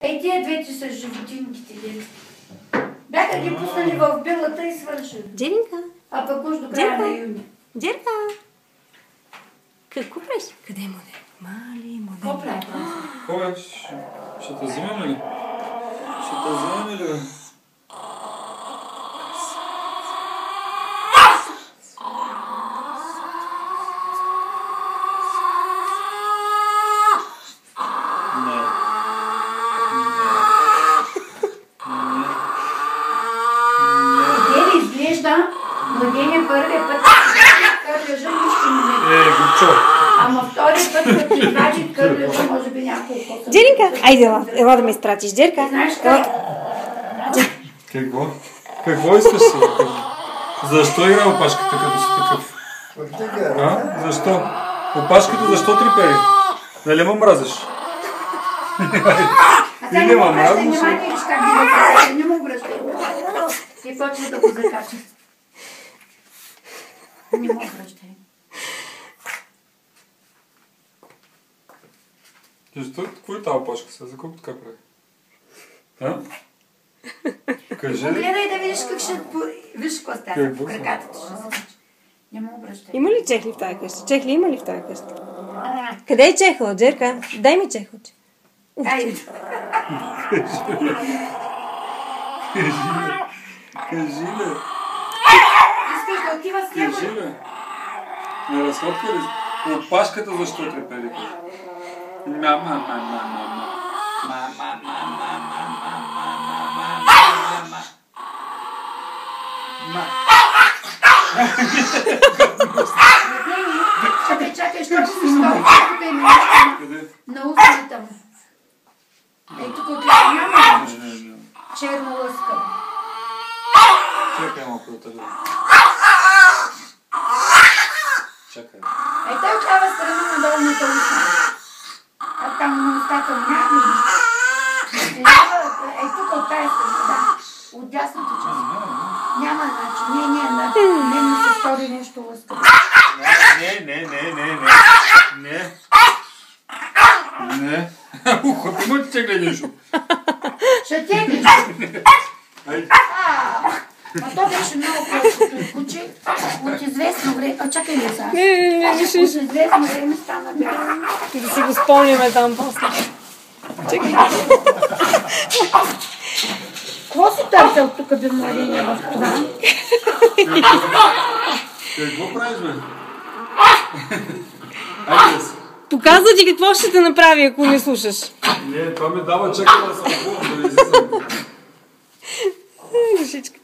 Ей, тия двете са животинките, деца. Бяха ги пуснали в билата и свършили. Джеринка. А пък уж до края на юни. Джерка. Какво правиш? Къде е моде? Мали, моде. Какво прави? Какво бе? Ще те взимаме ли? Ще те взимаме ли, бе? Младения първия път кърлежа нищо не е. Губчо. Ама втория път, като извади кърлежа, може би няколко. Джеринка, айде ела да ме изпратиш. Джерка. Знаеш как? Какво? Какво искаш сега? Защо игра опашката, като си такъв? А? Защо? Опашката защо трепери? Нали ме мразиш? Или ме мразиш? Внимание, виж как ги закача. Не му обръщай. И почва да го закача. Не му обръщай. Защо? Какво е тази опашка сега? За колко така прави? А? Кажи. Гледай да видиш как ще... Виж какво става. Краката ти ще закача. Не му обръщай. Има ли чехли в тази къща? Чехли има ли в тази къща? Къде е чехъл, Джерка? Дай ми чехълче. Айде. Кажи, бе. Искаш да отива с него? Кажи, бе. Не разходка ли? Опашката защо трепери? Мама. Чакай, що ще си стори? Тук е на устната му. Ей, тук отива няма. Черна лъска. Чакай малко да те гледам. Чакай. Ей, той от тази страна на долната устна. А там на устата му някакви. Ей, тук от тази страна, да. От дясната част. Няма начин. Не ми се стори нещо лъска. Не. Ухо, ти му ти тегли нещо. Ще теглиш. А то беше много просто куче. От известно време... А чакай ли сега? Не, От известно време стана бяло. Да си го спомняме там после. Чакай. Какво си търсил тук бе младения в това? Какво правиш, бе? Айде да си. Показва ти какво ще те направи, ако не слушаш. Не, това ми дава чакай да съм хубав, да не излизам. Душичка.